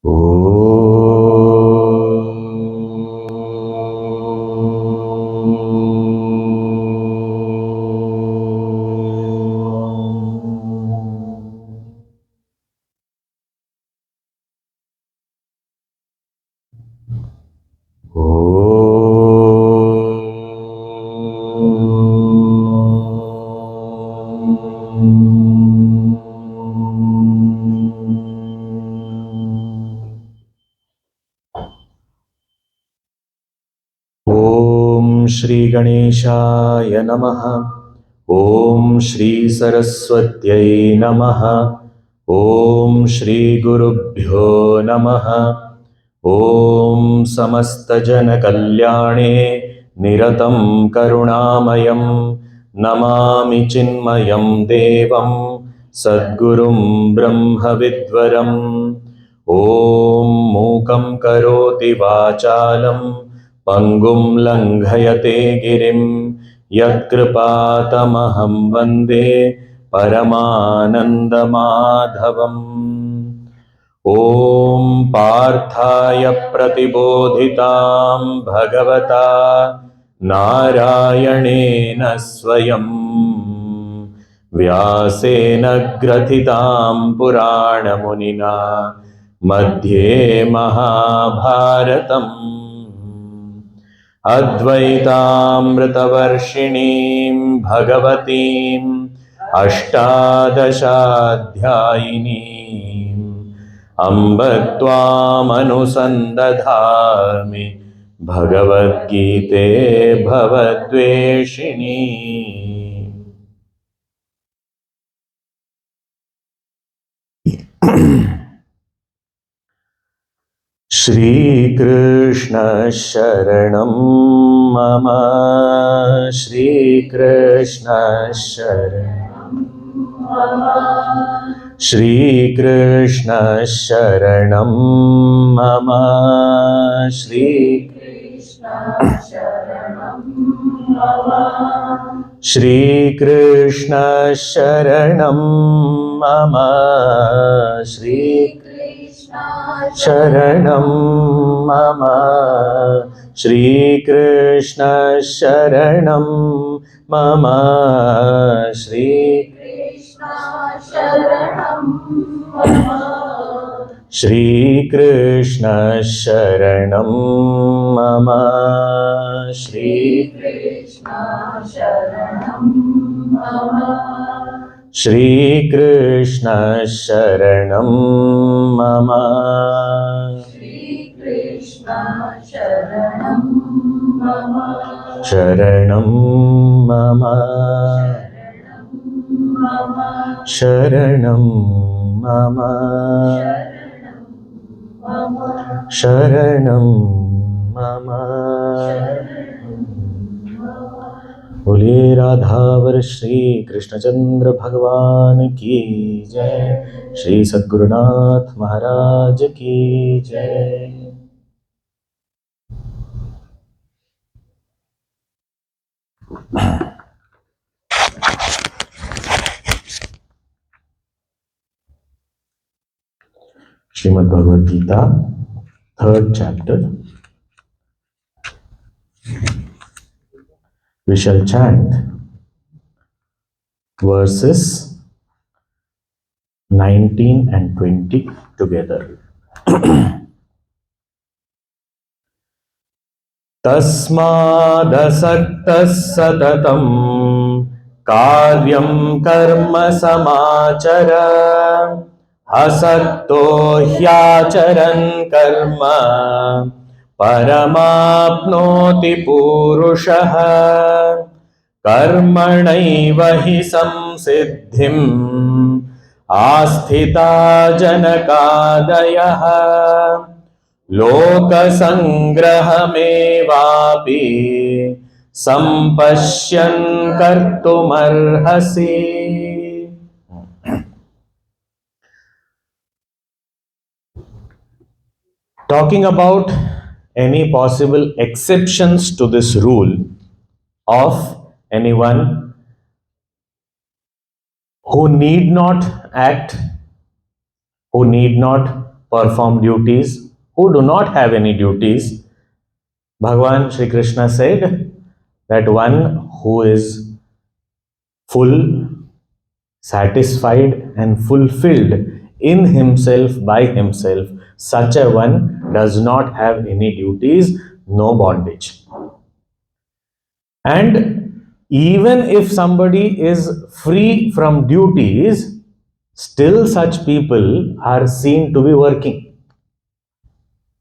ॐ श्री गणेशाय नमः। ॐ श्री सरस्वत्यै नमः। ॐ श्री गुरुभ्यो नमः। ॐ समस्तजनकल्याणे निरतं करुणामयं नमामि चिन्मयं देवं सद्गुरुं ब्रह्मविद्वरम्। ॐ मूकं करोति वाचालं पङ्गुं लङ्घयते गिरिं यत्कृपातमहं वन्दे परमानन्दमाधवम्। ॐ पार्थाय प्रतिबोधितां भगवता नारायणेन स्वयं व्यासेन ग्रथितां पुराणमुनिना मध्ये महाभारतम् अद्वैतामृतवर्षिणीं भगवतीम् अष्टादशाध्यायिनीम् अम्ब त्वामनुसन्दधामि भगवद्गीते भवद्वेषिणी। श्रीकृष्ण शरणं मम। श्रीकृष्ण शरणं मम। श्रीकृष्ण शरणं मम। श्रीकृष्ण शरणं मम। श्रीकृष्ण शरणं मम। शरणं मम। श्रीकृष्ण शरणं मम। श्रीकृष्ण शरणं मम। श्रीकृष्ण शरणं मम। श्रीकृष्ण शरणं मम। श्रीकृष्ण शरणं मम। श्रीकृष्ण शरणं मम। शरणं मम। शरणं मम। शरणं मम। बोलिए राधावर श्री कृष्णचंद्र भगवान की जय। श्री सद्गुरुनाथ महाराज की जय। Shrimad Bhagavad Gita, 3rd chapter. We shall chant verses 19 and 20 together. तस्मादसक्तः सततं कार्यं कर्म समाचर असक्तो ह्याचरन् कर्म परमाप्नोति पूरुषः। कर्मणैव हि संसिद्धिम् आस्थिता जनकादयः लोकसंग्रहमेवापि सम्पश्यन् कर्तुमर्हसि। Talking about any possible exceptions to this rule of anyone who need not act, who need not perform duties, who do not have any duties. Bhagavan Shri Krishna said that one who is full, satisfied and fulfilled in himself by himself, such a one does not have any duties, no bondage. And even if somebody is free from duties, still such people are seen to be working.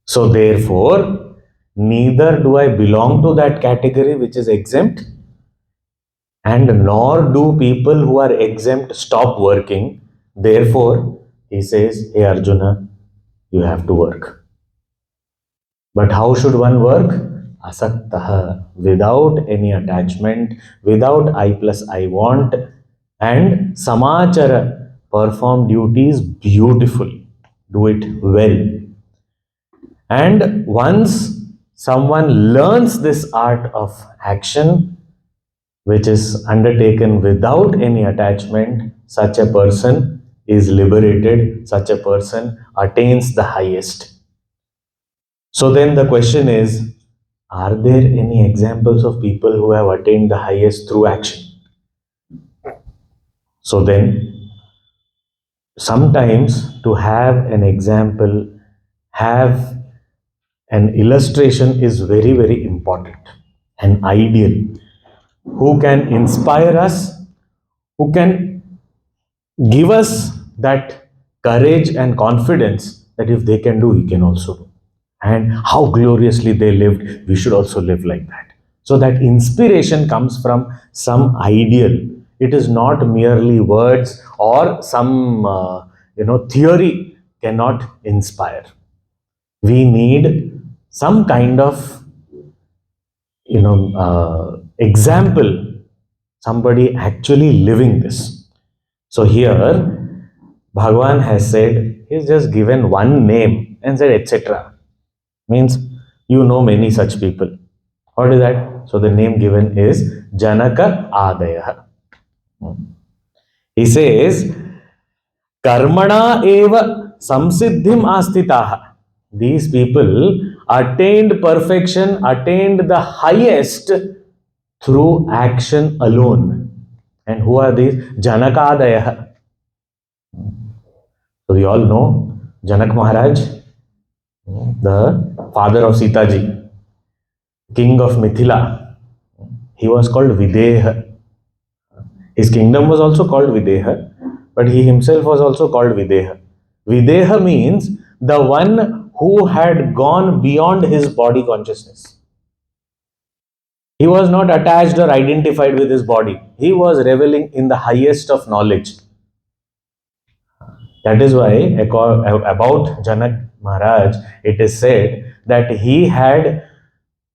So therefore, neither do I belong to that category which is exempt, and nor do people who are exempt stop working. Therefore, he says, hey Arjuna, you have to work. But how should one work? Asaktaha, without any attachment, without I plus I want, and samachara, perform duties beautifully, do it well. And once someone learns this art of action, which is undertaken without any attachment, such a person is liberated, such a person attains the highest. So then the question is, are there any examples of people who have attained the highest through action? So then, sometimes to have an example, have an illustration is very, very important, an ideal, who can inspire us, who can give us that courage and confidence that if they can do, we can also do. And how gloriously they lived, we should also live like that. So that inspiration comes from some ideal. It is not merely words or some theory cannot inspire. We need some kind of example, somebody actually living this. So here Bhagavan has said, he's just given one name and said etc. Means you know many such people. What is that? So the name given is Janaka Adaya. He says, Karmana eva samsiddhim astitaha. These people attained perfection, attained the highest through action alone. And who are these? Janakadaya. So we all know Janak Maharaj, the father of Sita ji, king of Mithila. He was called Videha. His kingdom was also called Videha, but he himself was also called Videha. Videha means the one who had gone beyond his body consciousness. He was not attached or identified with his body. He was reveling in the highest of knowledge. That is why about Janak Maharaj, it is said that he had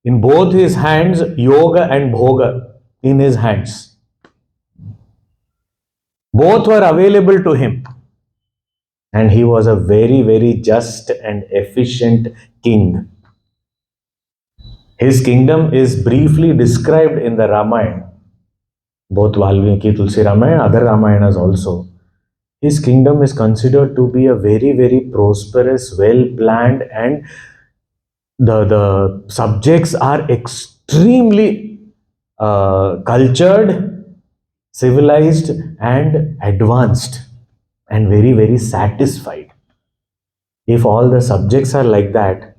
in both his hands yoga and bhoga in his hands. Both were available to him. And he was a very, very just and efficient king. His kingdom is briefly described in the Ramayana, both Valmiki, Tulsi Ramayana, other Ramayanas also. His kingdom is considered to be a very, very prosperous, well-planned, and the subjects are extremely cultured, civilized, and advanced, and very, very satisfied. If all the subjects are like that,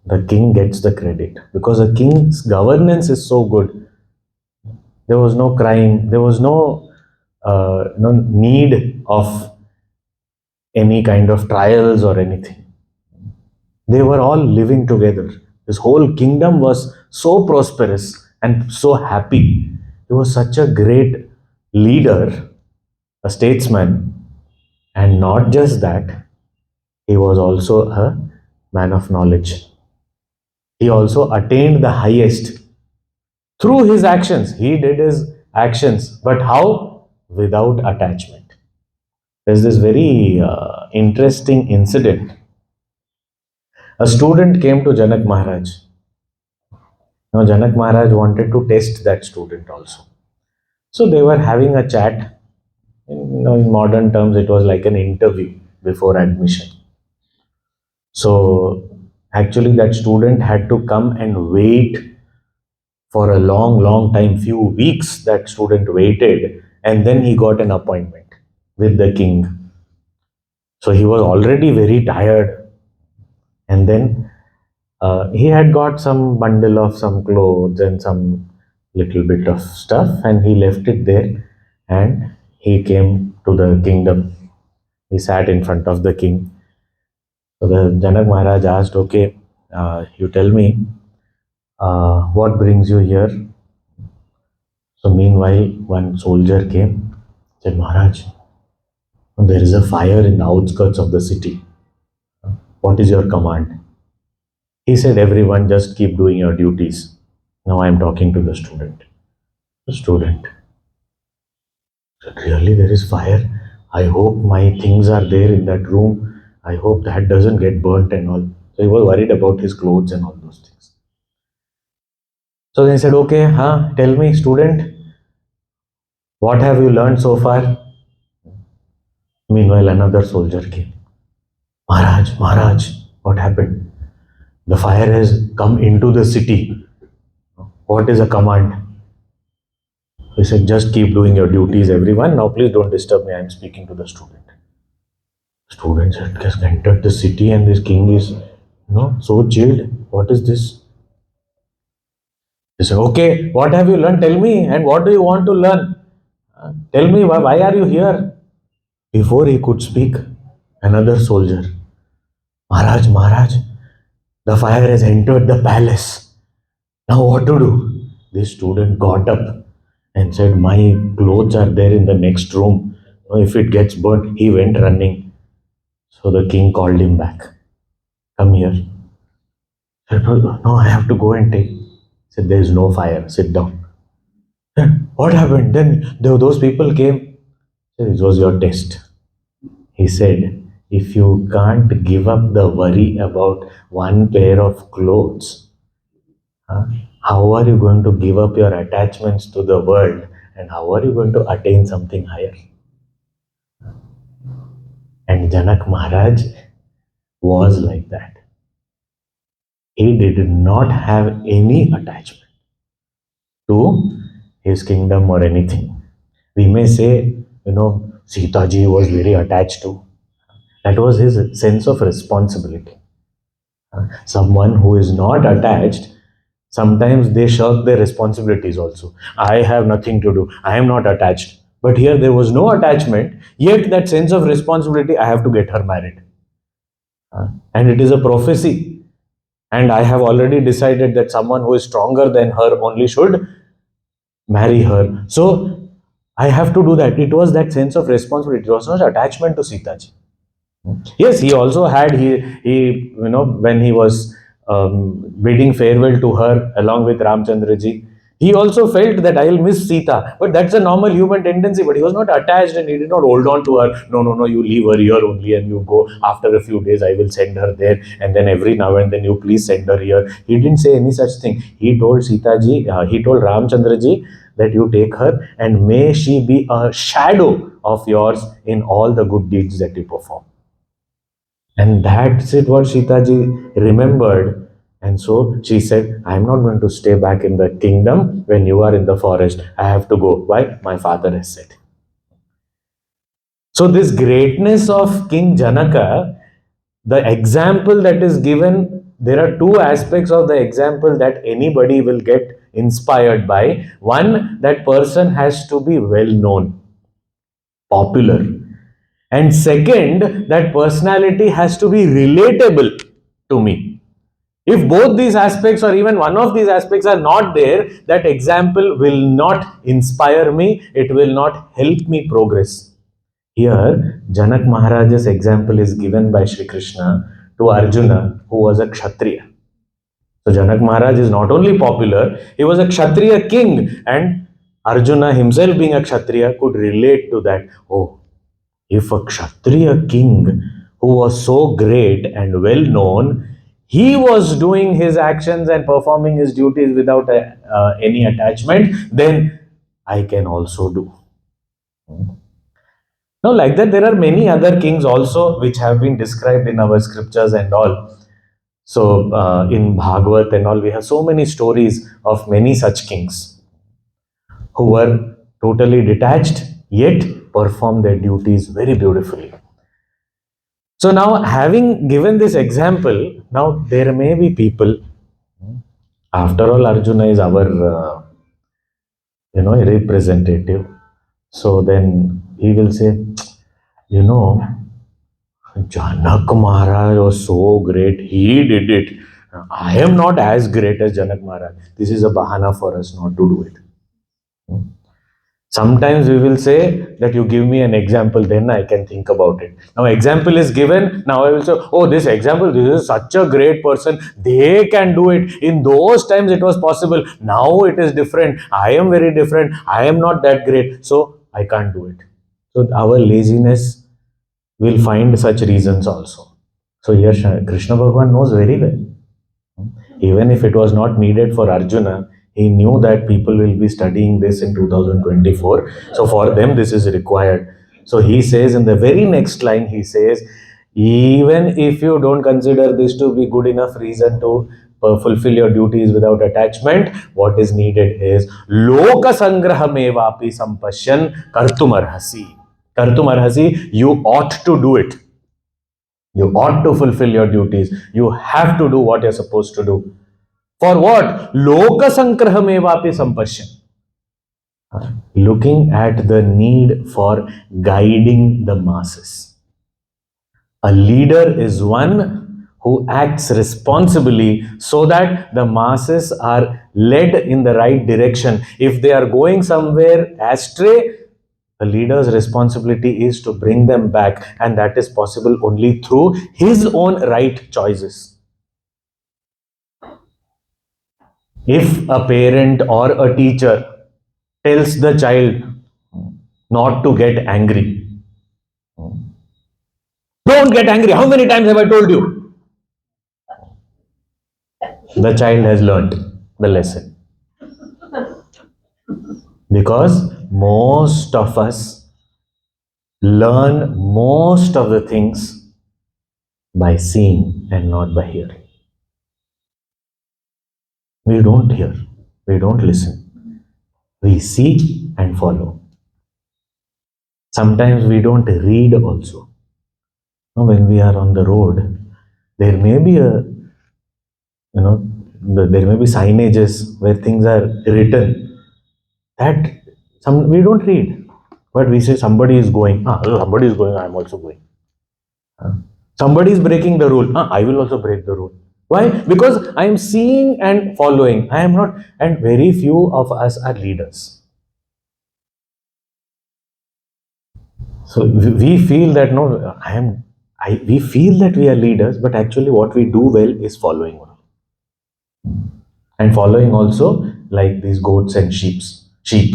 the king gets the credit because a king's governance is so good. There was no crime, there was no need of any kind of trials or anything. They were all living together. His whole kingdom was so prosperous and so happy. He was such a great leader, a statesman, and not just that, he was also a man of knowledge. He also attained the highest through his actions. He did his actions, but how? Without attachment. There's this very interesting incident. A student came to Janak Maharaj. Now Janak Maharaj wanted to test that student also. So they were having a chat. In modern terms, it was like an interview before admission. So actually that student had to come and wait for a long time, few weeks that student waited, and then he got an appointment with the king. So he was already very tired, and then he had got some bundle of some clothes and some little bit of stuff, and he left it there, and he came to the kingdom. He sat in front of the king. So the Janak Maharaj asked, "Okay, you tell me, what brings you here?" So meanwhile, one soldier came, said, "Maharaj, there is a fire in the outskirts of the city. What is your command?" He said, "Everyone just keep doing your duties." Now I am talking to the student. The student said, "Really, there is fire? I hope my things are there in that room. I hope that doesn't get burnt and all." So he was worried about his clothes and all those things. So then he said, "Okay, tell me, student, what have you learned so far?" Meanwhile, another soldier came. "Maharaj, Maharaj, what happened? The fire has come into the city. What is a command?" He said, "Just keep doing your duties, everyone. Now, please don't disturb me. I am speaking to the student." Students had just entered the city, and this king is, so chilled. What is this? He said, "Okay, what have you learned? Tell me. And what do you want to learn? Tell me, why are you here?" Before he could speak, another soldier, "Maharaj, Maharaj, the fire has entered the palace. Now what to do?" This student got up and said, "My clothes are there in the next room. If it gets burnt," he went running. So the king called him back. "Come here." He said, "No, I have to go and take." He said, "There is no fire. Sit down." "What happened?" Then those people came. He said, "This was your test." He said, "If you can't give up the worry about one pair of clothes, huh, how are you going to give up your attachments to the world, and how are you going to attain something higher?" And Janak Maharaj was like that. He did not have any attachment to his kingdom or anything. We may say, Sita ji was very attached to. That was his sense of responsibility. Someone who is not attached, sometimes they shirk their responsibilities also. I have nothing to do. I am not attached. But here there was no attachment, yet that sense of responsibility, I have to get her married. And it is a prophecy. And I have already decided that someone who is stronger than her only should marry her. So I have to do that. It was that sense of responsibility. It was not attachment to Sita ji. Yes, he also had when he was bidding farewell to her along with Ramchandra ji, he also felt that I'll miss Sita. But that's a normal human tendency. But he was not attached and he did not hold on to her. No, no, no, you leave her here only and you go. After a few days, I will send her there. And then every now and then you please send her here. He didn't say any such thing. He told Sita ji, he told Ramchandra ji that you take her and may she be a shadow of yours in all the good deeds that you perform. And that's it what Sitaji remembered. And so she said, "I'm not going to stay back in the kingdom when you are in the forest. I have to go." Why? My father has said. So this greatness of King Janaka, the example that is given, there are two aspects of the example that anybody will get inspired by. One, that person has to be well known, popular. And second, that personality has to be relatable to me. If both these aspects or even one of these aspects are not there, that example will not inspire me, it will not help me progress. Here, Janak Maharaj's example is given by Sri Krishna to Arjuna, who was a Kshatriya. So Janak Maharaj is not only popular, he was a Kshatriya king, and Arjuna himself being a Kshatriya could relate to that. Oh, if a Kshatriya king who was so great and well known, he was doing his actions and performing his duties without any attachment, then I can also do. Now, like that, there are many other kings also which have been described in our scriptures and all. So, in Bhagavad and all, we have so many stories of many such kings who were totally detached yet perform their duties very beautifully. So, now having given this example, now there may be people, after all, Arjuna is our representative. So then he will say, you know, Janak Maharaj was so great, he did it. I am not as great as Janak Maharaj. This is a bahana for us not to do it. Sometimes we will say that you give me an example, then I can think about it. Now, example is given. Now I will say, oh, this example, this is such a great person. They can do it. In those times, it was possible. Now it is different. I am very different. I am not that great. So I can't do it. So our laziness will find such reasons also. So here Krishna Bhagavan knows very well. Even if it was not needed for Arjuna, he knew that people will be studying this in 2024. So for them, this is required. So he says in the very next line, he says, even if you don't consider this to be good enough reason to fulfill your duties without attachment, what is needed is Loka Sangrahamevapi Sampashyan Kartumarhasi. Kartumarhasi, you ought to do it. You ought to fulfill your duties. You have to do what you're supposed to do. For what? Loka sankrahamevapi sampashyan. Looking at the need for guiding the masses. A leader is one who acts responsibly so that the masses are led in the right direction. If they are going somewhere astray, the leader's responsibility is to bring them back, and that is possible only through his own right choices. If a parent or a teacher tells the child not to get angry, don't get angry. How many times have I told you? The child has learnt the lesson. Because most of us learn most of the things by seeing and not by hearing. We don't hear, we don't listen, we see and follow. Sometimes we don't read also. When we are on the road, there may be you know, there may be signages where things are written that we don't read, but we say somebody is going. Somebody is going. I am also going. Somebody is breaking the rule. I will also break the rule. Why? Because I am seeing and following. I am not, and very few of us are leaders. So we feel that no, I am. We feel that we are leaders, but actually, what we do well is following, and following also like these goats and sheep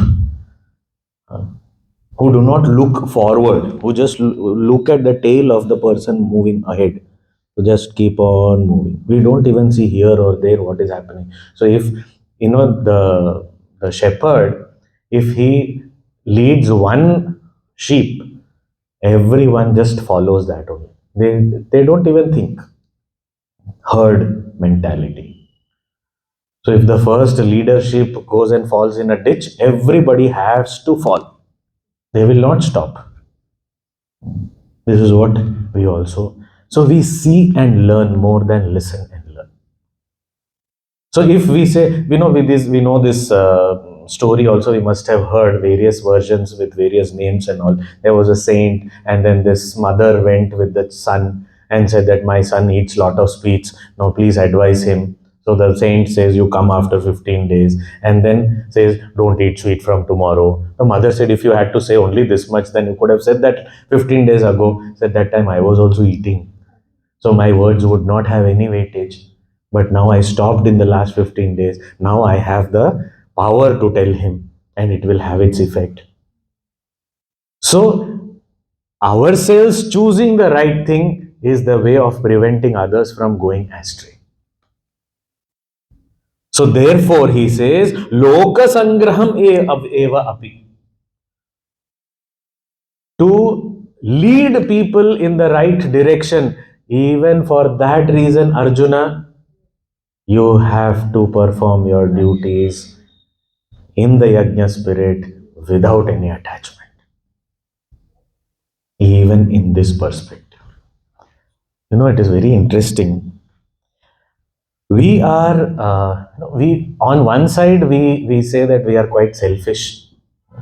who do not look forward, who just look at the tail of the person moving ahead, who just keep on moving. We don't even see here or there what is happening. So if the shepherd, if he leads one sheep, everyone just follows that only. They don't even think. Herd mentality. So if the first leadership goes and falls in a ditch, everybody has to fall. They will not stop. This is what we also. So we see and learn more than listen and learn. So if we say, we know this story also, we must have heard various versions with various names and all. There was a saint, and then this mother went with the son and said that my son eats lot of sweets. Now please advise him. So the saint says, you come after 15 days, and then says, don't eat sweet from tomorrow. The mother said, if you had to say only this much, then you could have said that 15 days ago. Said that time I was also eating. So my words would not have any weightage. But now I stopped in the last 15 days. Now I have the power to tell him, and it will have its effect. So, ourselves choosing the right thing is the way of preventing others from going astray. So, therefore, he says, Loka Sangraham eva api. To lead people in the right direction. Even for that reason, Arjuna, you have to perform your duties in the yajna spirit without any attachment, even in this perspective. It is very interesting. We are, we on one side, we say that we are quite selfish,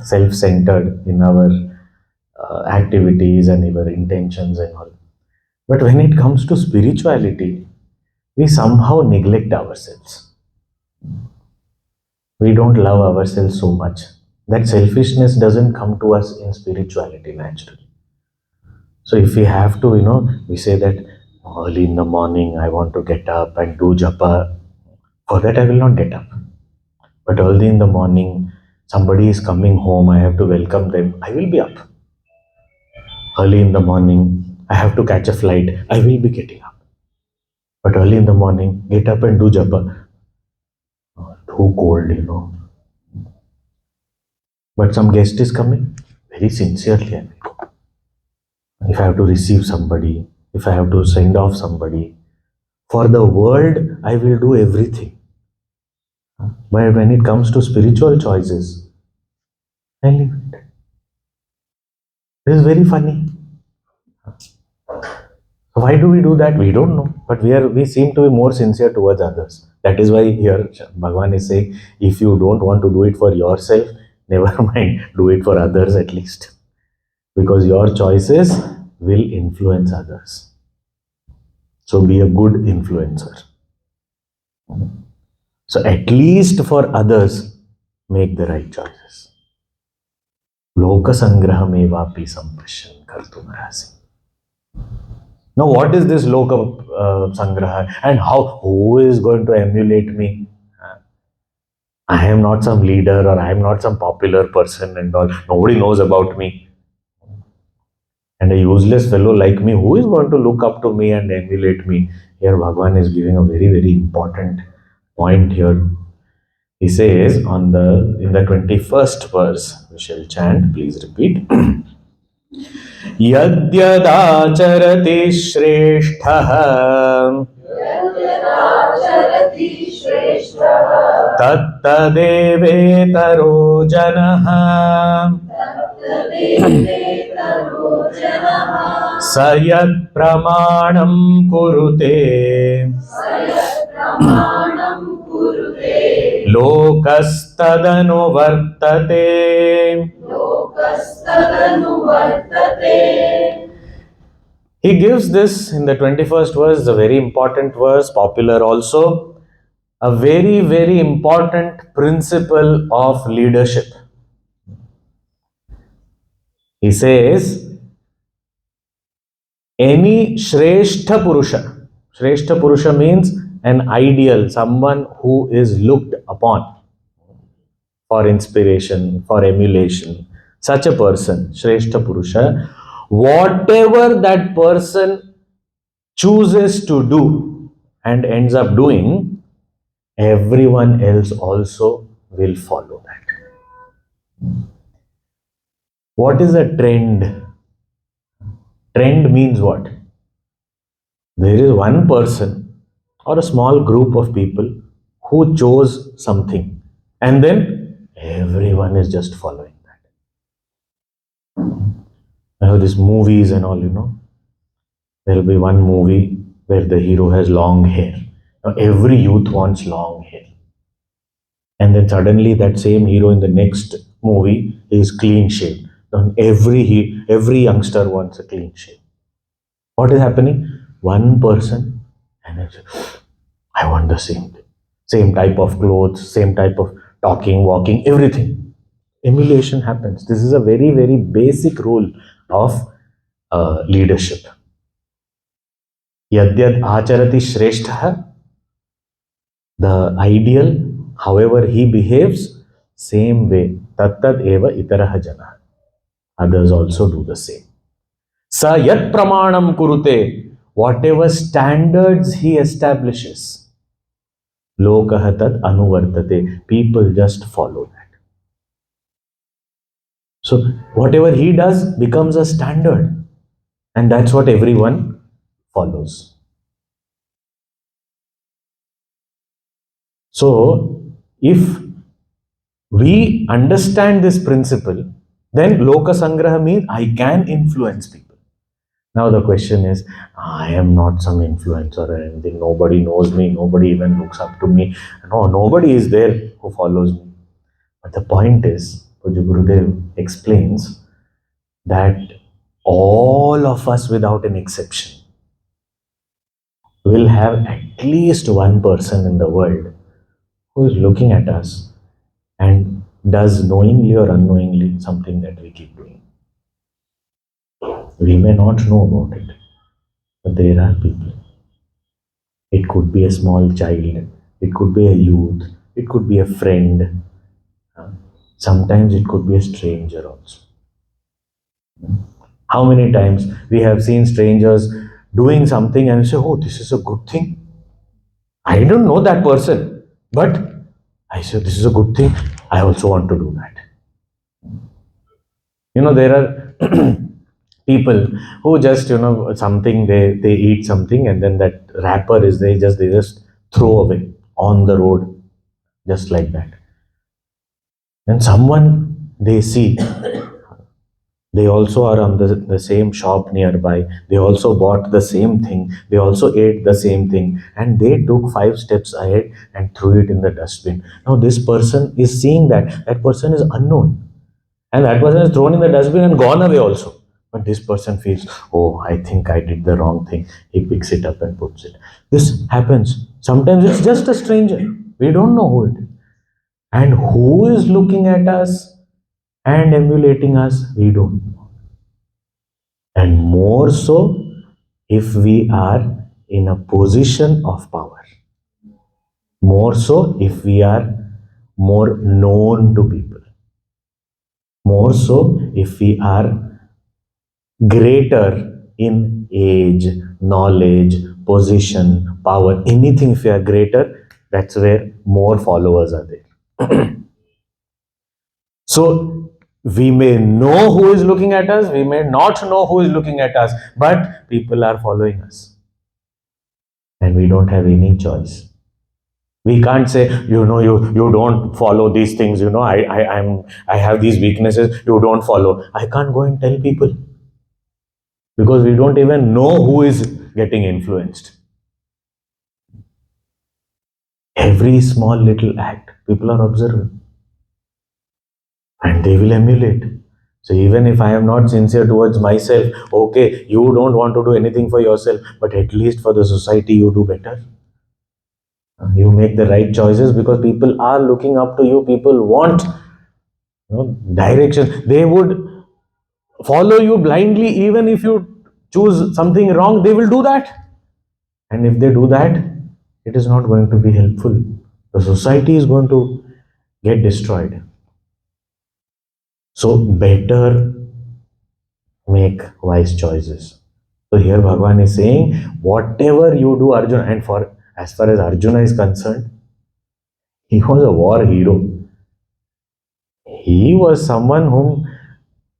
self-centered in our activities and our intentions and all. But when it comes to spirituality, we somehow neglect ourselves. We don't love ourselves so much. That selfishness doesn't come to us in spirituality naturally. So if we have to, we say that early in the morning I want to get up and do japa. For that I will not get up. But early in the morning, somebody is coming home, I have to welcome them, I will be up. Early in the morning, I have to catch a flight, I will be getting up. But early in the morning, get up and do japa. Too cold. But some guest is coming, very sincerely I will go. If I have to receive somebody, if I have to send off somebody, for the world, I will do everything. But when it comes to spiritual choices, I leave it. It is very funny. Why do we do that? We don't know. But we seem to be more sincere towards others. That is why here Bhagavan is saying, if you don't want to do it for yourself, never mind, do it for others at least. Because your choices will influence others. So be a good influencer. So at least for others, make the right choices. Lokasangrahamevapi sampashyan kartumarasi. Now, what is this Loka Sangraha and who is going to emulate me? I am not some leader or I am not some popular person and all. Nobody knows about me. And a useless fellow like me, who is going to look up to me and emulate me? Here, Bhagwan is giving a very, very important point here. He says in the 21st verse, we shall chant, please repeat. यद्यदाचरति श्रेष्ठः तत्तदेवेतरो जनः स यत्प्रमाणं कुरुते लोकस्तदनुवर्तते. He gives this in the 21st verse, a very important verse, popular also, a very, very important principle of leadership. He says, any Shrestha Purusha means an ideal, someone who is looked upon for inspiration, for emulation. Such a person, Shrestha Purusha, whatever that person chooses to do and ends up doing, everyone else also will follow that. What is a trend? Trend means what? There is one person or a small group of people who chose something and then everyone is just following that. I have these movies and all, there will be one movie where the hero has long hair. Now, every youth wants long hair. And then suddenly that same hero in the next movie is clean shaved. Now, every youngster wants a clean shave. What is happening? One person and I want the same thing. Same type of clothes, same type of talking, walking, everything. Emulation happens. This is a very, very basic rule of leadership. Yadyad acharati shrestha, the ideal, however he behaves, same way. Tattad eva itaraha jana. Others also do the same. Sa yat pramanam kurute, whatever standards he establishes, lokah tad anuvartate, people just follow that. So whatever he does becomes a standard. And that's what everyone follows. So, if we understand this principle, then Loka Sangraha means I can influence people. Now the question is, I am not some influencer or anything. Nobody knows me. Nobody even looks up to me. No, nobody is there who follows me. But the point is, Puja Gurudev explains that all of us without an exception will have at least one person in the world who is looking at us and does knowingly or unknowingly something that we keep doing. We may not know about it, but there are people. It could be a small child, it could be a youth, it could be a friend. Sometimes it could be a stranger also. How many times we have seen strangers doing something and say, oh, this is a good thing. I don't know that person, but I say, this is a good thing. I also want to do that. There are people who just, something they eat something and then that wrapper is they just throw away on the road just like that. And someone they see, they also are on the same shop nearby. They also bought the same thing. They also ate the same thing. And they took 5 steps ahead and threw it in the dustbin. Now, this person is seeing that. That person is unknown. And that person is thrown in the dustbin and gone away also. But this person feels, oh, I think I did the wrong thing. He picks it up and puts it. This happens. Sometimes it's just a stranger. We don't know who it is. And who is looking at us and emulating us, we don't know. And more so if we are in a position of power. More so if we are more known to people. More so if we are greater in age, knowledge, position, power, anything. If we are greater, that's where more followers are there. So we may know who is looking at us, we may not know who is looking at us, but people are following us. And we don't have any choice. We can't say, you don't follow these things, I have these weaknesses, you don't follow. I can't go and tell people. Because we don't even know who is getting influenced. Every small little act, people are observing. And they will emulate. So even if I am not sincere towards myself, okay, you don't want to do anything for yourself, but at least for the society you do better. You make the right choices because people are looking up to you. People want direction. They would follow you blindly even if you choose something wrong. They will do that. And if they do that, it is not going to be helpful. The society is going to get destroyed. So better make wise choices. So here Bhagavan is saying, whatever you do, Arjuna, and for as far as Arjuna is concerned, he was a war hero. He was someone whom,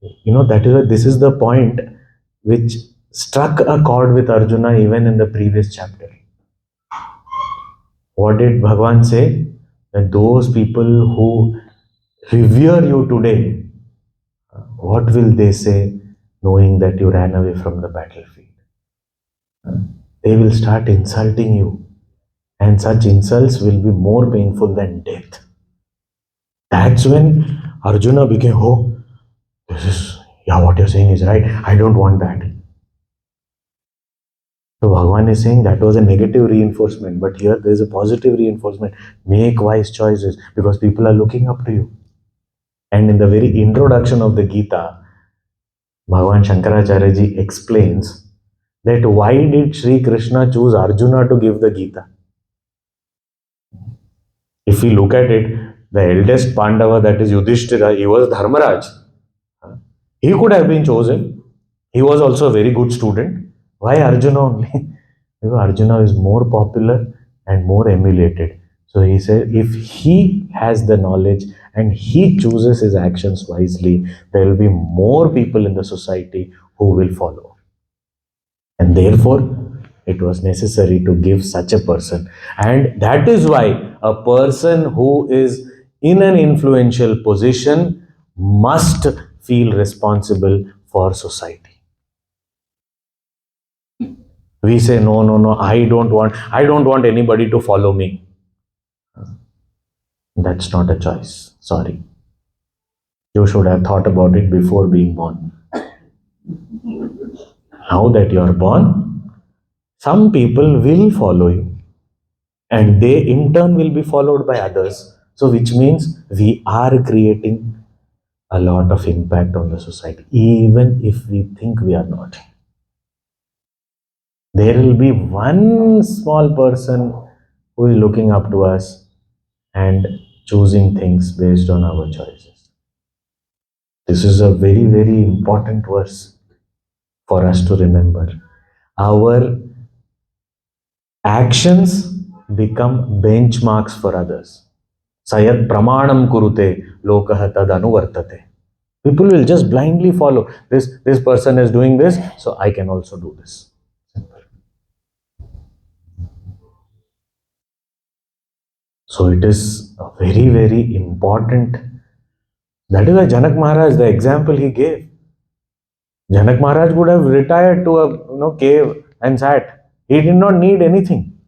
this is the point which struck a chord with Arjuna even in the previous chapter. What did Bhagavan say? That those people who revere you today, what will they say knowing that you ran away from the battlefield? They will start insulting you. And such insults will be more painful than death. That's when Arjuna became, oh, what you're saying is right. I don't want that. So Bhagavan is saying that was a negative reinforcement, but here there is a positive reinforcement. Make wise choices because people are looking up to you. And in the very introduction of the Gita, Bhagavan Shankaracharya ji explains that why did Sri Krishna choose Arjuna to give the Gita? If we look at it, the eldest Pandava, that is Yudhishthira, he was Dharmaraj. He could have been chosen. He was also a very good student. Why Arjuna only? Because Arjuna is more popular and more emulated. So he said, if he has the knowledge and he chooses his actions wisely, there will be more people in the society who will follow. And therefore, it was necessary to give such a person. And that is why a person who is in an influential position must feel responsible for society. We say, no, no, no, I don't want anybody to follow me. That's not a choice. Sorry. You should have thought about it before being born. Now that you are born, some people will follow you, and they in turn will be followed by others. So, which means we are creating a lot of impact on the society, even if we think we are not. There will be one small person who is looking up to us and choosing things based on our choices. This is a very, very important verse for us to remember. Our actions become benchmarks for others. Sayat pramanam kurute lokah tad anuvartate. People will just blindly follow. This person is doing this, so I can also do this. So it is a very, very important. That is why Janak Maharaj, the example he gave. Janak Maharaj would have retired to a cave and sat. He did not need anything.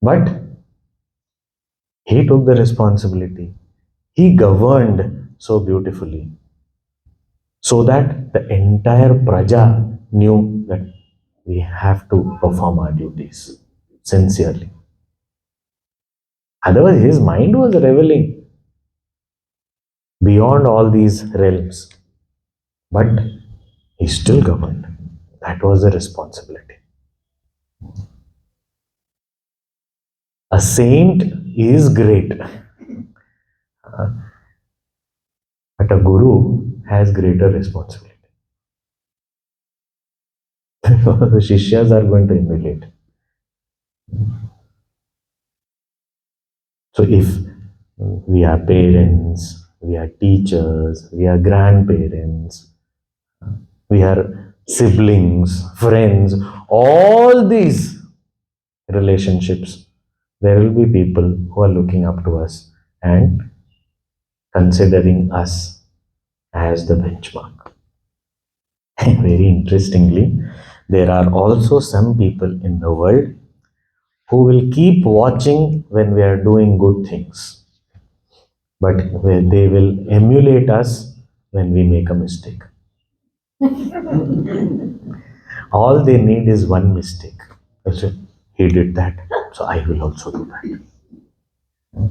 But he took the responsibility. He governed so beautifully, so that the entire praja knew that we have to perform our duties sincerely. Otherwise, his mind was reveling beyond all these realms. But he still governed. That was the responsibility. A saint is great, but a guru has greater responsibility. The Shishyas are going to emulate. So if we are parents, we are teachers, we are grandparents, we are siblings, friends, all these relationships, there will be people who are looking up to us and considering us as the benchmark. And very interestingly, there are also some people in the world who will keep watching when we are doing good things, but they will emulate us when we make a mistake. All they need is one mistake. They say, he did that, so I will also do that.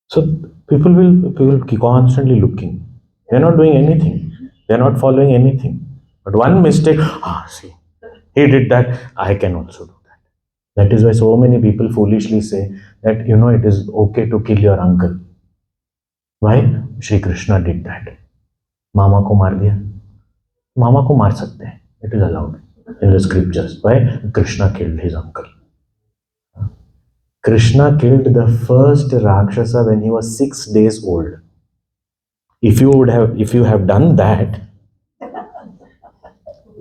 So people keep constantly looking. They're not doing anything. They're not following anything. But one mistake, see, he did that, I can also do that. That is why so many people foolishly say that it is okay to kill your uncle. Why? Shri Krishna did that. मामा को मार दिया. मामा को मार सकते हैं. It is allowed in the scriptures. Why? Krishna killed his uncle. Krishna killed the first Rakshasa when he was 6 days old. If you have done that,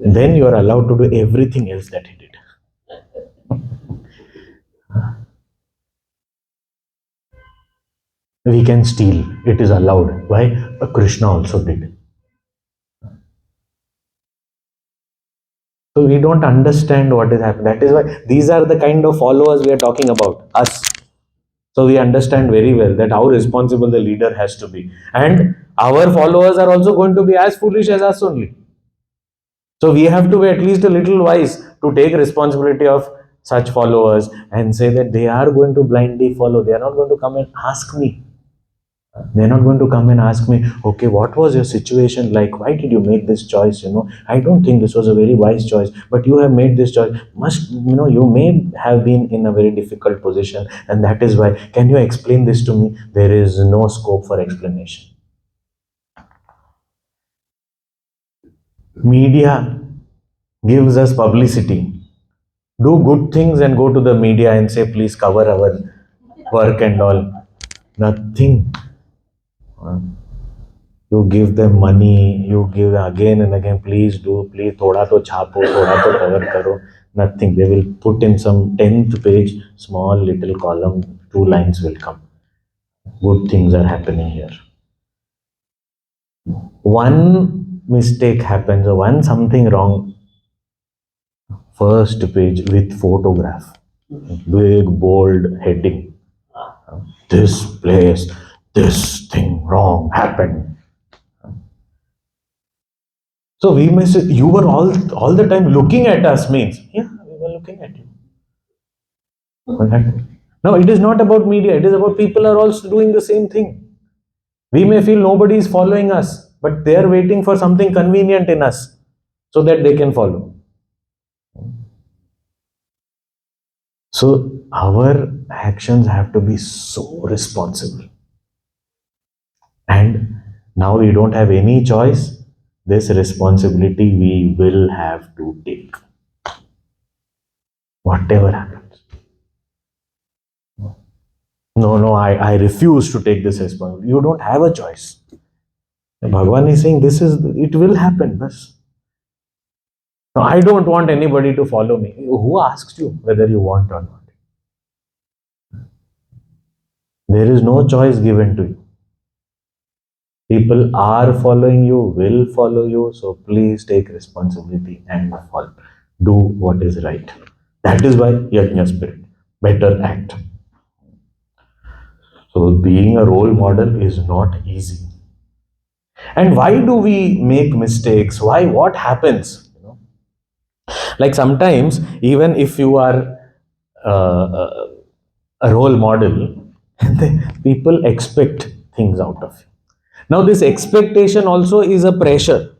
then you are allowed to do everything else that he did. We can steal. It is allowed. Why? Krishna also did. So we don't understand what is happening. That is why these are the kind of followers we are talking about. Us. So we understand very well that how responsible the leader has to be. And our followers are also going to be as foolish as us only. So we have to be at least a little wise to take responsibility of such followers and say that they are going to blindly follow. They are not going to come and ask me. They're not going to come and ask me, okay, what was your situation like? Why did you make this choice? I don't think this was a very wise choice, but you have made this choice. You may have been in a very difficult position, and that is why. Can you explain this to me? There is no scope for explanation. Media gives us publicity. Do good things and go to the media and say, please cover our work and all. Nothing. You give them money, you give again and again, please do, please, thoda to chapo, thoda to cover karo. Nothing. They will put in some 10th page, small little column, 2 lines will come. Good things are happening here. One mistake happens, or one something wrong, first page with photograph, big bold heading. This place, this thing wrong happened. So we may say, you were all the time looking at us means, yeah, we were looking at you. Now it is not about media, it is about people are also doing the same thing. We may feel nobody is following us, but they are waiting for something convenient in us so that they can follow. So our actions have to be so responsible. And now we don't have any choice. This responsibility we will have to take. Whatever happens. No, I refuse to take this responsibility. You don't have a choice. Bhagavan is saying it will happen. Bas. No, I don't want anybody to follow me. Who asked you whether you want or not? There is no choice given to you. People are following you, will follow you. So please take responsibility and follow. Do what is right. That is why Yajna spirit. Better act. So being a role model is not easy. And why do we make mistakes? Why? What happens? Like sometimes, even if you are a role model, people expect things out of you. Now, this expectation also is a pressure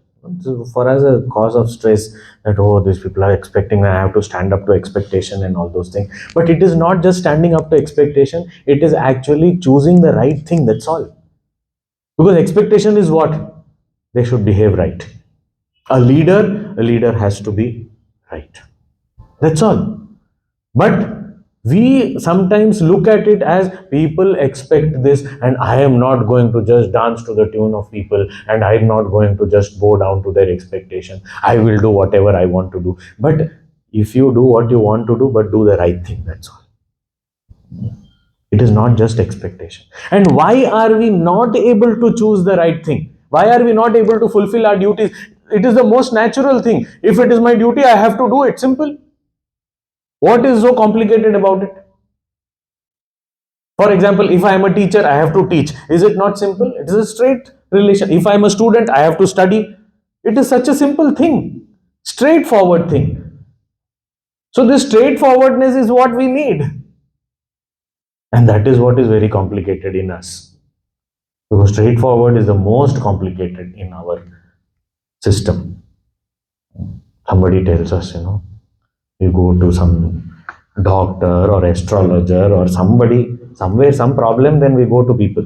for us, a cause of stress that, oh, these people are expecting, I have to stand up to expectation and all those things. But it is not just standing up to expectation, it is actually choosing the right thing. That's all. Because expectation is what? They should behave right. A leader has to be right. That's all. But we sometimes look at it as people expect this, and I am not going to just dance to the tune of people, and I'm not going to just bow down to their expectation. I will do whatever I want to do. But if you do what you want to do, but do the right thing, that's all. It is not just expectation. And why are we not able to choose the right thing? Why are we not able to fulfill our duties? It is the most natural thing. If it is my duty, I have to do it. Simple. What is so complicated about it? For example, if I am a teacher, I have to teach. Is it not simple? It is a straight relation. If I am a student, I have to study. It is such a simple thing, straightforward thing. So, this straightforwardness is what we need. And that is what is very complicated in us. Because straightforward is the most complicated in our system. Somebody tells us, you go to some doctor or astrologer or somebody, somewhere, some problem, then we go to people.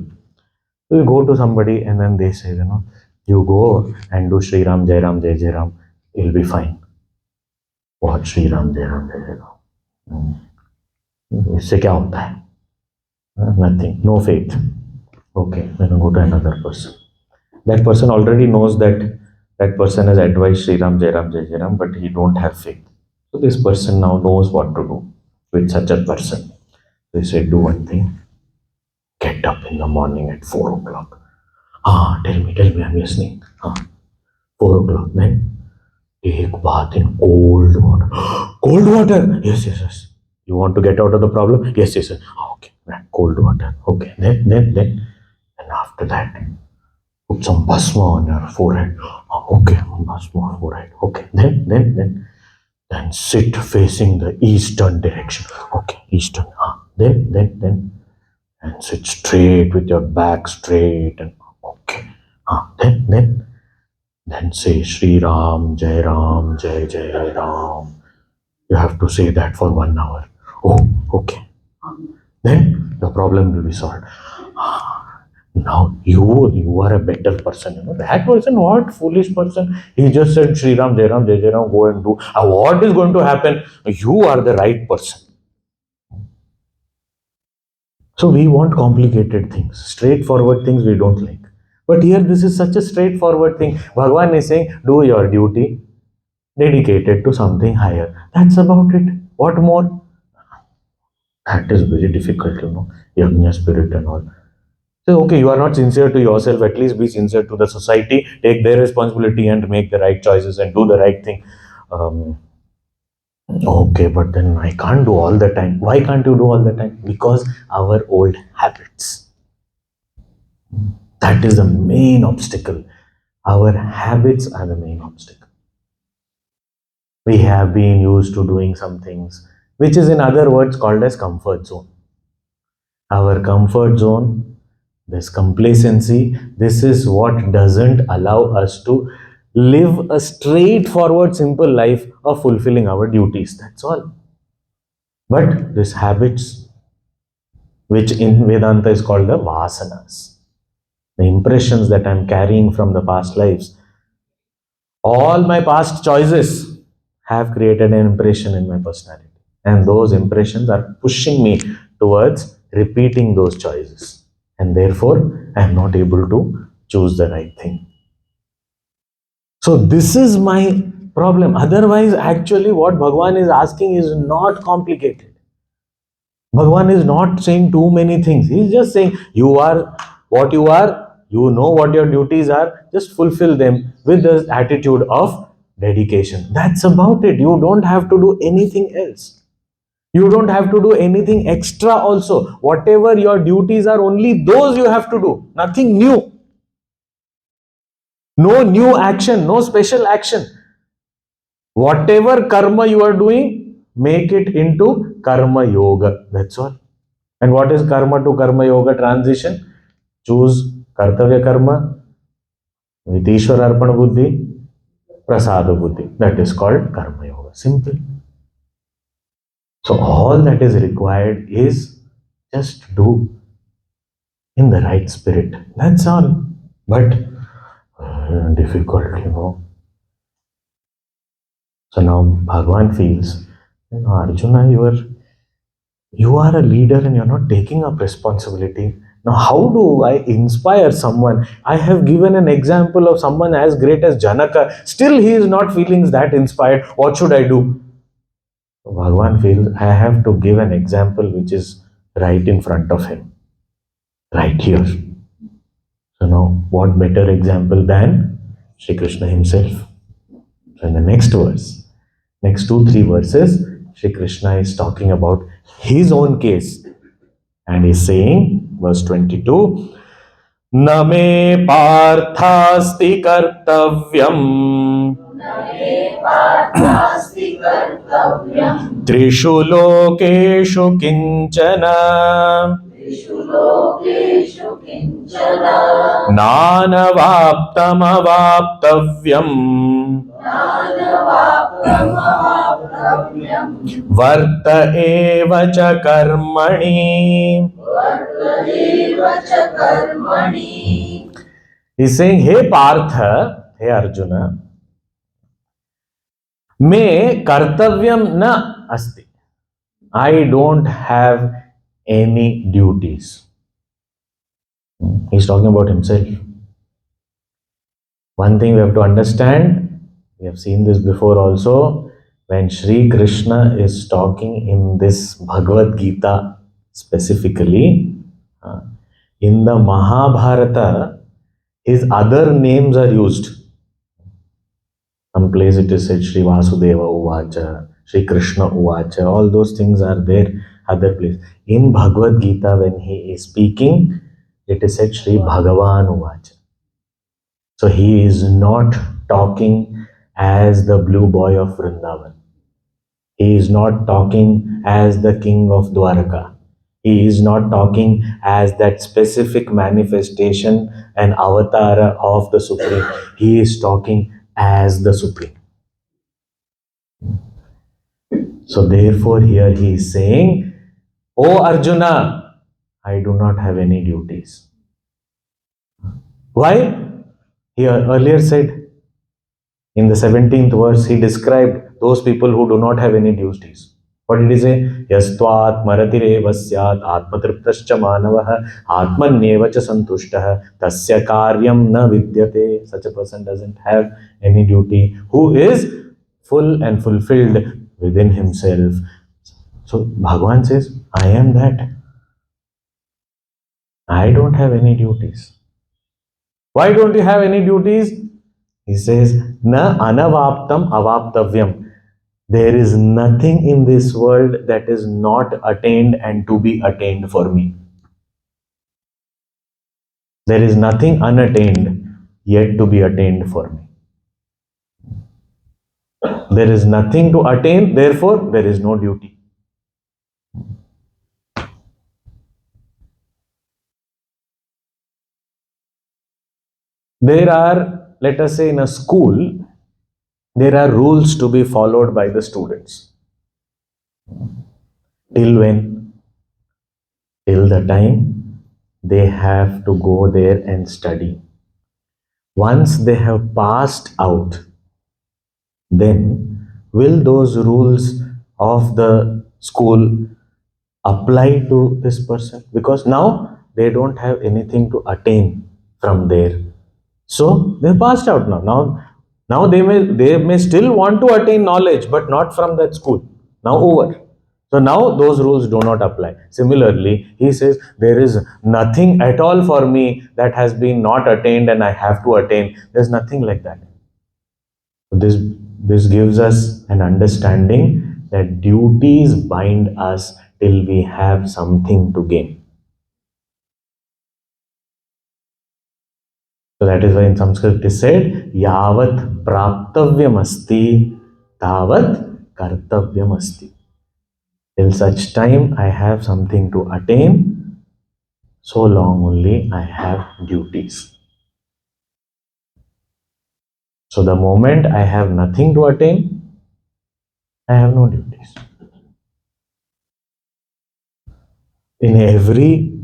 So you go to somebody and then they say, you go and do Sri Ram, Jai Ram, Jai Jai Ram, you'll be fine. What Sri Ram, Jai Ram, Jai Jai Ram? इससे क्या होता है? Nothing, no faith. Okay, then I go to another person. That person already knows that that person has advised Sri Ram, Jai Ram, Jai Jai Ram, but he don't have faith. So this person now knows what to do with such a person. They say, do one thing. Get up in the morning at 4 o'clock. Tell me, I'm listening. 4 o'clock, then take bath in cold water. Cold water? Yes. You want to get out of the problem? Yes. Okay, cold water. Okay, then after that, put some bhasma on your forehead. Okay, bhasma on forehead. Okay, then sit facing the eastern direction. Okay, eastern. Then and sit straight with your back straight and okay. Then say Sri Ram, Jai Ram. You have to say that for 1 hour. Oh, okay. Then the problem will be solved. Now you are a better person. That person, what foolish person? He just said Sri Ram, Jai Ram, go and do. What is going to happen? You are the right person. So we want complicated things, straightforward things we don't like. But here, this is such a straightforward thing. Bhagavan is saying, do your duty, dedicated to something higher. That's about it. What more? That is very difficult, Yajna spirit and all. So, okay, you are not sincere to yourself, at least be sincere to the society, take their responsibility and make the right choices and do the right thing. Um, okay, but then I can't do all the time. Why can't you do all the time? Because our old habits. That is the main obstacle. Our habits are the main obstacle. We have been used to doing some things, which is in other words called as comfort zone. Our comfort zone, this complacency, this is what doesn't allow us to live a straightforward, simple life of fulfilling our duties. That's all. But these habits, which in Vedanta is called the vasanas, the impressions that I'm carrying from the past lives, all my past choices have created an impression in my personality. And those impressions are pushing me towards repeating those choices. And therefore, I am not able to choose the right thing. So, this is my problem. Otherwise, actually, what Bhagavan is asking is not complicated. Bhagavan is not saying too many things. He is just saying, you are what you are, you know what your duties are, just fulfill them with the attitude of dedication. That's about it. You don't have to do anything else. You don't have to do anything extra also. Whatever your duties are, only those you have to do. Nothing new. No new action, no special action. Whatever karma you are doing, make it into karma yoga. That's all. And what is karma to karma yoga transition? Choose kartavya karma with Ishwar arpana buddhi, prasada buddhi. That is called karma yoga. Simple. So all that is required is just do in the right spirit. That's all. But difficult. So now Bhagavan feels, Arjuna, you are a leader and you're not taking up responsibility. Now, how do I inspire someone? I have given an example of someone as great as Janaka. Still, he is not feeling that inspired. What should I do? Bhagavan feels I have to give an example which is right in front of him, right here. So now, what better example than Sri Krishna himself? So in the next verse, next 2-3 verses, Sri Krishna is talking about his own case. And he's saying, verse 22, न मे पार्थास्ति कर्तव्यम् त्रिषु लोकेषु किञ्चन नानवाप्तमवाप्तव्यम् वर्त एव च कर्मणि. He's saying, hey Partha, hey Arjuna, me kartavyam na asti. I don't have any duties. He's talking about himself. One thing we have to understand, we have seen this before also, when Sri Krishna is talking in this Bhagavad Gita specifically, in the Mahabharata, his other names are used. Some place it is said Sri Vasudeva Uvacha, Sri Krishna Uvacha, all those things are there, other place. In Bhagavad Gita, when he is speaking, it is said Sri Bhagavan Uvacha. So he is not talking as the blue boy of Vrindavan. He is not talking as the king of Dwaraka. He is not talking as that specific manifestation and avatar of the Supreme. He is talking as the Supreme. So therefore here he is saying, "O Arjuna, I do not have any duties." Why? He earlier said in the 17th verse, he described those people who do not have any duties. What did he say? Yastvat maratireva syat atmatriptascha manavah atmanyeva cha santushtah tasya karyam na vidyate. Such a person doesn't have any duty, who is full and fulfilled within himself. So Bhagavan says, I am that. I don't have any duties. Why don't you have any duties? He says, Na anavaptam avaptavyam. There is nothing in this world that is not attained and to be attained for me. There is nothing unattained yet to be attained for me. There is nothing to attain, therefore, there is no duty. There are, let us say, in a school, there are rules to be followed by the students. Till when? Till the time they have to go there and study. Once they have passed out, then will those rules of the school apply to this person? Because now they don't have anything to attain from there. So they passed out now. Now they may still want to attain knowledge, but not from that school. Now over. So now those rules do not apply. Similarly, he says there is nothing at all for me that has been not attained and I have to attain. There's nothing like that. This gives us an understanding that duties bind us till we have something to gain. So that is why in Sanskrit it is said, Yavat praptavyam asti, tavat kartavyam asti. Till such time I have something to attain, so long only I have duties. So the moment I have nothing to attain, I have no duties. In every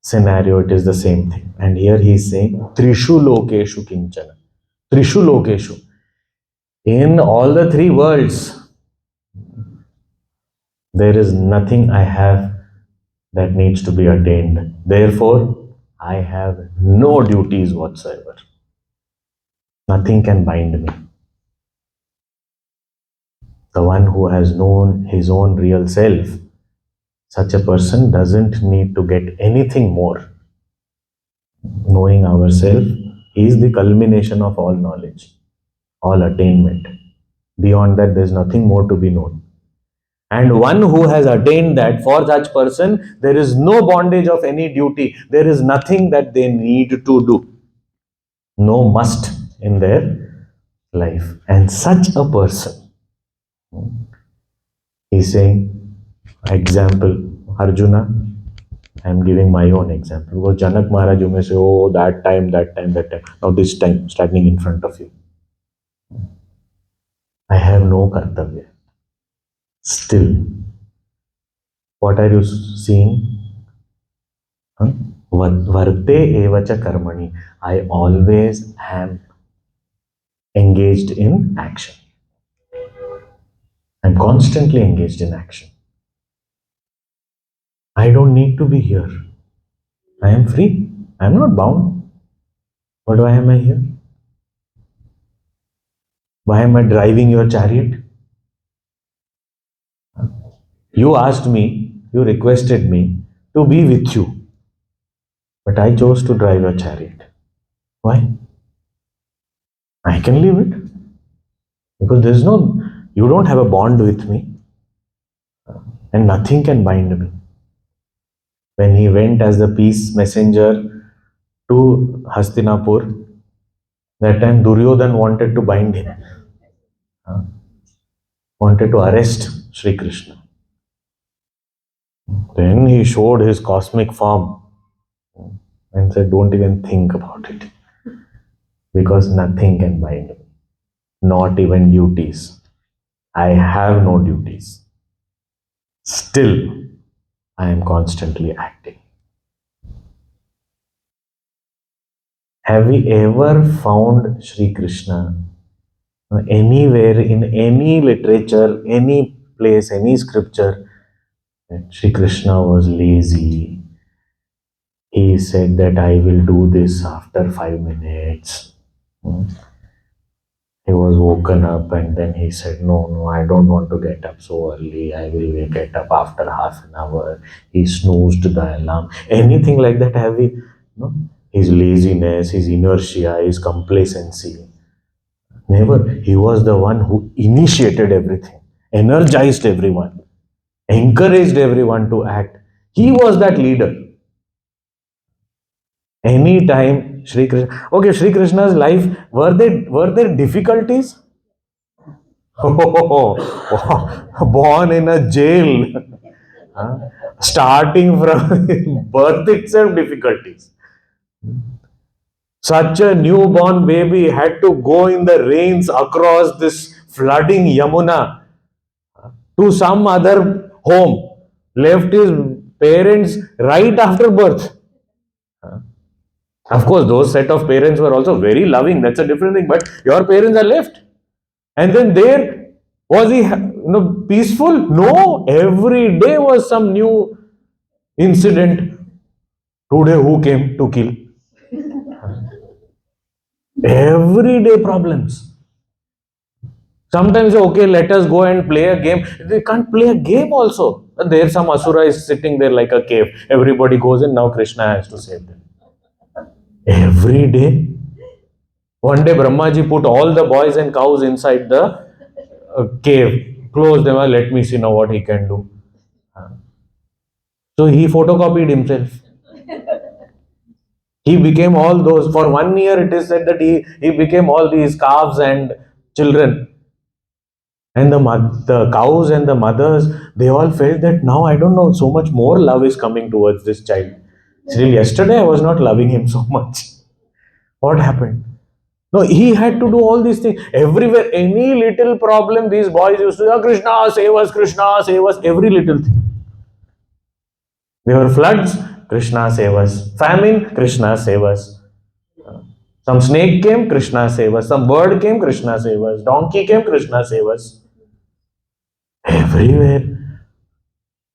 scenario, it is the same thing. And here he is saying, Trishu lokeshu kinchana. Trishu lokeshu. In all the three worlds, there is nothing I have that needs to be attained. Therefore, I have no duties whatsoever. Nothing can bind me. The one who has known his own real self, such a person doesn't need to get anything more. Knowing ourselves is the culmination of all knowledge, all attainment. Beyond that, there's nothing more to be known. And one who has attained that, for such person, there is no bondage of any duty. There is nothing that they need to do. No must in their life. And such a person, he's saying, example, Arjuna, I am giving my own example. Because Janak Maharaj, you may say, oh, that time. Now this time, standing in front of you. I have no kartavya. Still, what are you seeing? Huh? Varte evacha karmani. I always am engaged in action. I'm constantly engaged in action. I don't need to be here. I am free. I'm not bound. Why am I here? Why am I driving your chariot? You asked me, you requested me to be with you. But I chose to drive your chariot. Why? I can leave it. Because you don't have a bond with me. And nothing can bind me. When he went as the peace messenger to Hastinapur, that time Duryodhan wanted to bind him, wanted to arrest Sri Krishna. Then he showed his cosmic form and said, don't even think about it. Because nothing can bind me, not even duties. I have no duties. Still, I am constantly acting. Have we ever found Sri Krishna anywhere in any literature, any place, any scripture, that Sri Krishna was lazy. He said that I will do this after 5 minutes. Hmm. He was woken up and then he said, no, no, I don't want to get up so early. I will get up after half an hour. He snoozed the alarm. Anything like that, have we? No? His laziness, his inertia, his complacency. Never. He was the one who initiated everything, energized everyone, encouraged everyone to act. He was that leader. Anytime Sri Krishna, okay, Sri Krishna's life, were there difficulties? Oh, born in a jail. Huh? Starting from birth itself, difficulties. Such a newborn baby had to go in the rains across this flooding Yamuna to some other home, left his parents right after birth. Of course, those set of parents were also very loving. That's a different thing. But your parents are left. And then there, was he peaceful? No, every day was some new incident. Today, who came to kill? Everyday problems. Sometimes, okay, let us go and play a game. They can't play a game also. There, some Asura is sitting there like a cave. Everybody goes in, now Krishna has to save them. Every day. One day, Brahmaji put all the boys and cows inside the cave, closed them, and let me see now what he can do. So he photocopied himself. He became all those. For 1 year, it is said that he became all these calves and children. And the cows and the mothers, they all felt that now I don't know, so much more love is coming towards this child. Still, yesterday I was not loving him so much. What happened? No, he had to do all these things. Everywhere, any little problem, these boys used to say, Krishna, save us, every little thing. There were floods, Krishna, save us. Famine, Krishna, save us. Some snake came, Krishna, save us. Some bird came, Krishna, save us. Donkey came, Krishna, save us. Everywhere.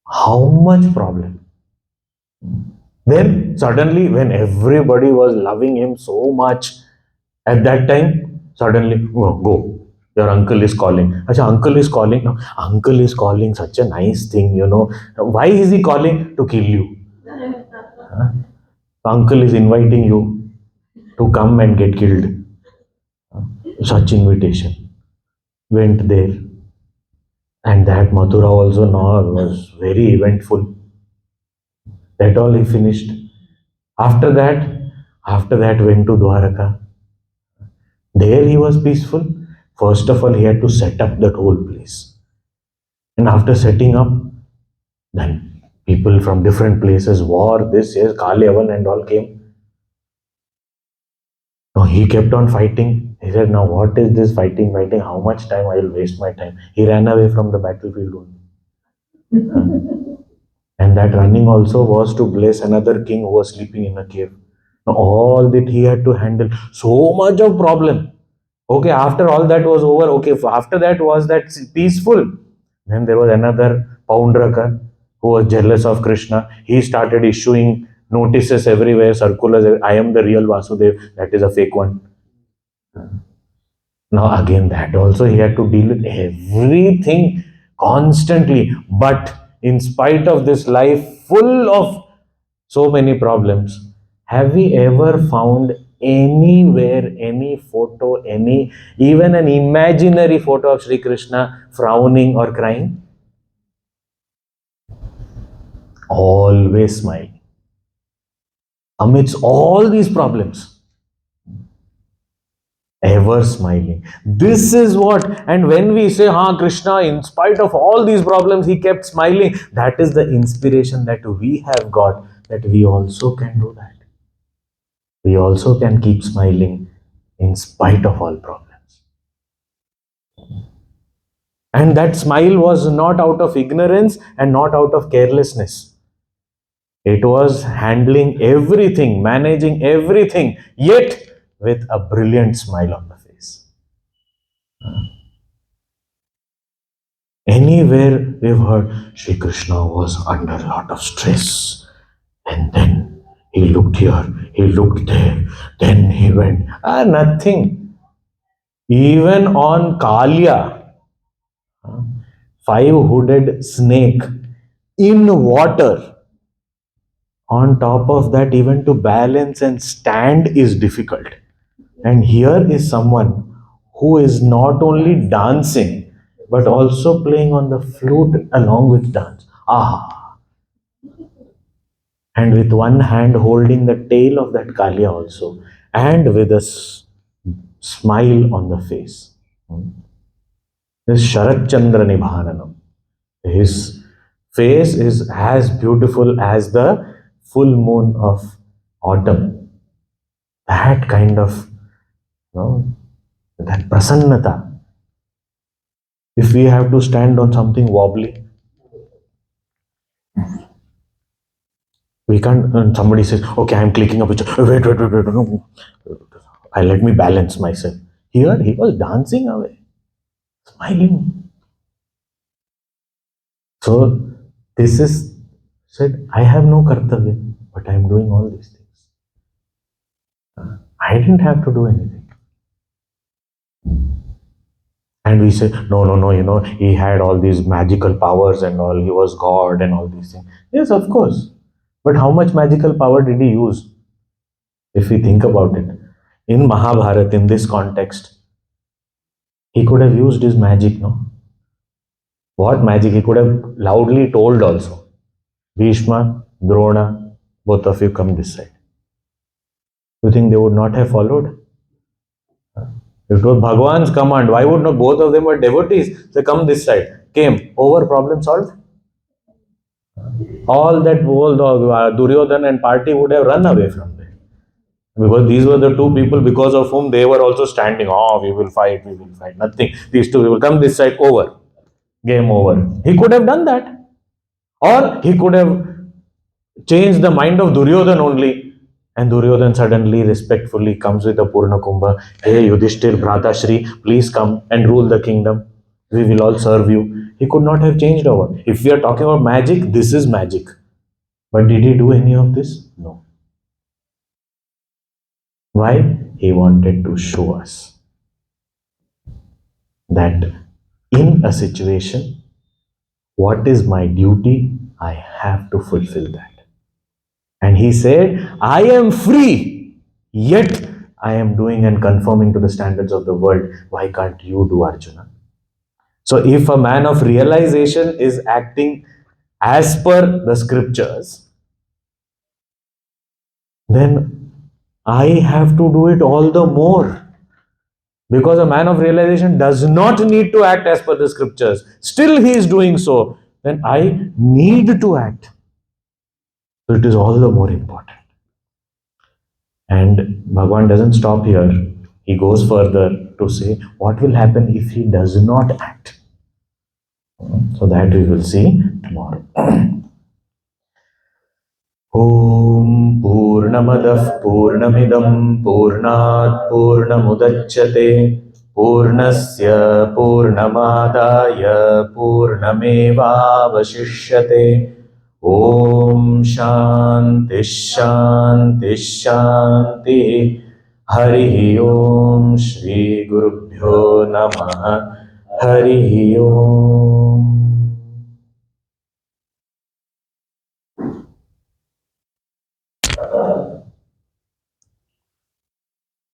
How much problem? Then suddenly, when everybody was loving him so much, at that time, suddenly, oh, go. Your uncle is calling. Achha, uncle is calling. No, uncle is calling, such a nice thing, you know. Why is he calling? To kill you. Huh? Uncle is inviting you to come and get killed. Such invitation. Went there. And that Mathura also now was very eventful. That all he finished. After that went to Dwaraka. There he was peaceful. First of all, he had to set up that whole place. And after setting up, then people from different places, war, this, yes, Kalyavan and all came. Now he kept on fighting. He said, now what is this fighting? How much time I will waste my time? He ran away from the battlefield only. And that running also was to bless another king who was sleeping in a cave. Now all that he had to handle, so much of problem. Okay, after all that was over, okay, after that was that peaceful. Then there was another Paundraka who was jealous of Krishna. He started issuing notices everywhere, circulars. I am the real Vasudev, that is a fake one. Now again, that also he had to deal with everything constantly. But in spite of this life full of so many problems, have we ever found anywhere any photo, any even an imaginary photo of Sri Krishna frowning or crying? Always smiling amidst all these problems. Ever smiling. This is what, and when we say, Krishna, in spite of all these problems, he kept smiling, that is the inspiration that we have got, that we also can do that. We also can keep smiling in spite of all problems. And that smile was not out of ignorance and not out of carelessness. It was handling everything, managing everything, yet with a brilliant smile on the face. Anywhere we've heard Sri Krishna was under a lot of stress, and then he looked here, he looked there, then he went. Nothing. Even on Kalya, five-hooded snake in water. On top of that, even to balance and stand is difficult. And here is someone who is not only dancing but also playing on the flute along with dance. Ah, and with one hand holding the tail of that Kalia also, and with a smile on the face. This Sharat Chandra Nibhananam. His face is as beautiful as the full moon of autumn. That kind of, that prasannata. If we have to stand on something wobbly, we can't. And somebody says, "Okay, I'm clicking a picture. Wait, no. I let me balance myself." Here, he was dancing away, smiling. So this is said. I have no kartavya, but I am doing all these things. I didn't have to do anything. And we say, no, he had all these magical powers and all, he was God and all these things. Yes, of course. But how much magical power did he use? If we think about it, in Mahabharata, in this context, he could have used his magic, no? What magic? He could have loudly told also, Bhishma, Drona, both of you come this side. You think they would not have followed? It was Bhagwan's command. Why would not both of them were devotees? They come this side. Came over, problem solved. All that whole Duryodhan and party would have run away from there. Because these were the two people because of whom they were also standing. Oh, we will fight, we will fight. Nothing. These two will come this side, over. Game over. He could have done that. Or he could have changed the mind of Duryodhan only. And Duryodhan suddenly, respectfully comes with a Purna Kumbha. Hey, Yudhishthir, Bhratashri, please come and rule the kingdom. We will all serve you. He could not have changed over. If we are talking about magic, this is magic. But did he do any of this? No. Why? He wanted to show us that in a situation, what is my duty? I have to fulfill that. And he said, I am free, yet I am doing and conforming to the standards of the world. Why can't you do, Arjuna? So, if a man of realization is acting as per the scriptures, then I have to do it all the more. Because a man of realization does not need to act as per the scriptures. Still he is doing so. Then I need to act. So it is all the more important. And Bhagavan doesn't stop here. He goes further to say what will happen if he does not act. So that we will see tomorrow. Om Purnamadah Purnamidam Purnat Purnamudachyate Purnasya Purnamadaya Purnamevavashishyate Om Shanti Shanti Shanti Hari Om Shri Gurubhyo Namaha Hari Om.